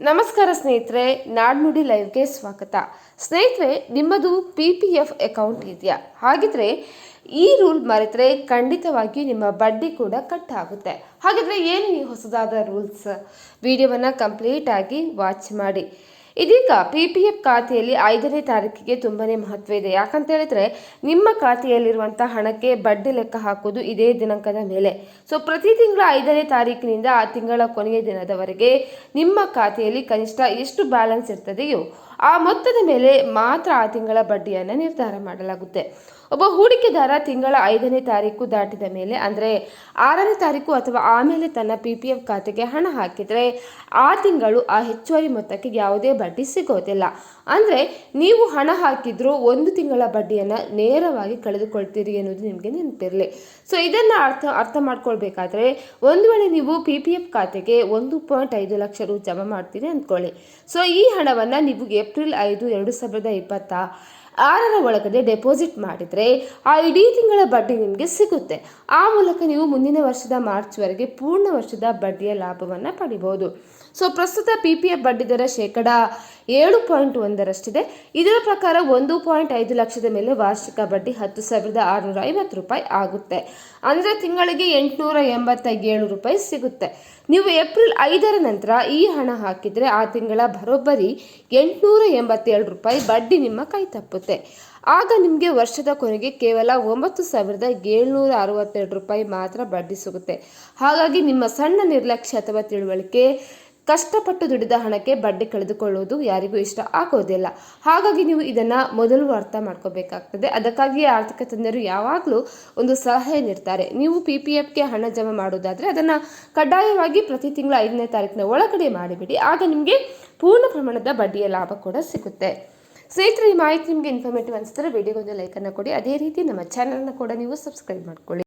ನಮಸ್ಕಾರ ಸ್ನೇಹಿತರೆ, ನಾಡ್ನುಡಿ ಲೈವ್ಗೆ ಸ್ವಾಗತ. ಸ್ನೇಹಿತರೆ, ನಿಮ್ಮದು PPF ಅಕೌಂಟ್ ಇದೆಯಾ? ಹಾಗಿದ್ರೆ ಈ ರೂಲ್ ಮರೆತರೆ ಖಂಡಿತವಾಗಿ ನಿಮ್ಮ ಬಡ್ಡಿ ಕೂಡ ಕಟ್ ಆಗುತ್ತೆ. ಹಾಗಿದ್ರೆ ಏನು ಈ ಹೊಸದಾದ ರೂಲ್ಸ್? ವಿಡಿಯೋವನ್ನು ಕಂಪ್ಲೀಟ್ ಆಗಿ ವಾಚ್ ಮಾಡಿ. ಇದೀಗ PPF ಖಾತೆಯಲ್ಲಿ 5ನೇ ತಾರೀಕಿಗೆ ತುಂಬಾನೇ ಮಹತ್ವ ಇದೆ. ಯಾಕಂತ ಹೇಳಿದ್ರೆ ನಿಮ್ಮ ಖಾತೆಯಲ್ಲಿರುವಂತಹ ಹಣಕ್ಕೆ ಬಡ್ಡಿ ಲೆಕ್ಕ ಹಾಕೋದು ಇದೇ ದಿನಾಂಕದ ಮೇಲೆ. ಸೊ ಪ್ರತಿ ತಿಂಗಳ 5ನೇ ತಾರೀಕಿನಿಂದ ಆ ತಿಂಗಳ ಕೊನೆಯ ದಿನದವರೆಗೆ ನಿಮ್ಮ ಖಾತೆಯಲ್ಲಿ ಕನಿಷ್ಠ ಎಷ್ಟು ಬ್ಯಾಲೆನ್ಸ್ ಇರ್ತದೆಯೋ ಆ ಮೊತ್ತದ ಮೇಲೆ ಮಾತ್ರ ಆ ತಿಂಗಳ ಬಡ್ಡಿಯನ್ನು ನಿರ್ಧಾರ ಮಾಡಲಾಗುತ್ತೆ. ಒಬ್ಬ ಹೂಡಿಕೆದಾರ ತಿಂಗಳ 5ನೇ ತಾರೀಕು ದಾಟಿದ ಮೇಲೆ ಅಂದರೆ 6ನೇ ತಾರೀಕು ಅಥವಾ ಆಮೇಲೆ ತನ್ನ PPF ಖಾತೆಗೆ ಹಣ ಹಾಕಿದರೆ ಆ ತಿಂಗಳು ಆ ಹೆಚ್ಚುವರಿ ಮೊತ್ತಕ್ಕೆ ಯಾವುದೇ ಬಡ್ಡಿ ಸಿಗೋದಿಲ್ಲ. ಅಂದರೆ ನೀವು ಹಣ ಹಾಕಿದ್ರೂ 1 ತಿಂಗಳ ಬಡ್ಡಿಯನ್ನು ನೇರವಾಗಿ ಕಳೆದುಕೊಳ್ತೀರಿ ಎನ್ನುವುದು ನಿಮಗೆ ನೆನಪಿರಲಿ. ಸೊ ಇದನ್ನು ಅರ್ಥ ಮಾಡ್ಕೊಳ್ಬೇಕಾದ್ರೆ ಒಂದು ವೇಳೆ ನೀವು PPF ಖಾತೆಗೆ 1.5 ಲಕ್ಷ ರು ಜಮಾ ಮಾಡ್ತೀರಿ ಅಂದ್ಕೊಳ್ಳಿ. ಸೊ ಈ ಹಣವನ್ನು ನೀವು ಏಪ್ರಿಲ್ 5, 2026 ಒಳಗಡೆ ಡೆಪಾಸಿಟ್ ಮಾಡಿದರೆ ಆ ಇಡೀ ತಿಂಗಳ ಬಡ್ಡಿ ನಿಮಗೆ ಸಿಗುತ್ತೆ. ಆ ಮೂಲಕ ನೀವು ಮುಂದಿನ ವರ್ಷದ ಮಾರ್ಚ್ವರೆಗೆ ಪೂರ್ಣ ವರ್ಷದ ಬಡ್ಡಿಯ ಲಾಭವನ್ನು ಪಡಿಬಹುದು. ಸೊ ಪ್ರಸ್ತುತ PPF ಬಡ್ಡಿ ದರ 7.1ರಷ್ಟಿದೆ. ಇದರ ಪ್ರಕಾರ 1.5 ಲಕ್ಷದ ಮೇಲೆ ವಾರ್ಷಿಕ ಬಡ್ಡಿ 10,650 ರೂಪಾಯಿ ಆಗುತ್ತೆ. ಅಂದರೆ ತಿಂಗಳಿಗೆ 887 ರೂಪಾಯಿ ಸಿಗುತ್ತೆ. ನೀವು ಏಪ್ರಿಲ್ 5ರ ನಂತರ ಈ ಹಣ ಹಾಕಿದರೆ ಆ ತಿಂಗಳ ಬರೋಬ್ಬರಿ 887 ರೂಪಾಯಿ ಬಡ್ಡಿ ನಿಮ್ಮ ಕೈ ತಪ್ಪುತ್ತೆ. ಆಗ ನಿಮಗೆ ವರ್ಷದ ಕೊನೆಗೆ ಕೇವಲ 9,762 ರೂಪಾಯಿ ಮಾತ್ರ ಬಡ್ಡಿ ಸಿಗುತ್ತೆ. ಹಾಗಾಗಿ ನಿಮ್ಮ ಸಣ್ಣ ನಿರ್ಲಕ್ಷ್ಯ ಅಥವಾ ತಿಳುವಳಿಕೆ ಕಷ್ಟಪಟ್ಟು ದುಡಿದ ಹಣಕ್ಕೆ ಬಡ್ಡಿ ಕಳೆದುಕೊಳ್ಳುವುದು ಯಾರಿಗೂ ಇಷ್ಟ ಆಗೋದಿಲ್ಲ. ಹಾಗಾಗಿ ನೀವು ಇದನ್ನು ಮೊದಲು ಅರ್ಥ ಮಾಡ್ಕೋಬೇಕಾಗ್ತದೆ. ಅದಕ್ಕಾಗಿಯೇ ಆರ್ಥಿಕ ತಜ್ಞರು ಯಾವಾಗಲೂ ಒಂದು ಸಲಹೆ ನೀಡ್ತಾರೆ. ನೀವು PPFಗೆ ಹಣ ಜಮಾ ಮಾಡೋದಾದರೆ ಅದನ್ನು ಕಡ್ಡಾಯವಾಗಿ ಪ್ರತಿ ತಿಂಗಳ 5ನೇ ತಾರೀಕಿನ ಒಳಗಡೆ ಮಾಡಿಬಿಡಿ. ಆಗ ನಿಮಗೆ ಪೂರ್ಣ ಪ್ರಮಾಣದ ಬಡ್ಡಿಯ ಲಾಭ ಕೂಡ ಸಿಗುತ್ತೆ. ಸ್ನೇಹಿತರೆ, ಈ ಮಾಹಿತಿ ನಿಮಗೆ ಇನ್ಫಾರ್ಮೇಟಿವ್ ಅನಿಸಿದ್ರೆ ವಿಡಿಯೋಗೊಂದು ಲೈಕನ್ನು ಕೊಡಿ. ಅದೇ ರೀತಿ ನಮ್ಮ ಚಾನಲ್ನ ಕೂಡ ನೀವು ಸಬ್ಸ್ಕ್ರೈಬ್ ಮಾಡ್ಕೊಳ್ಳಿ.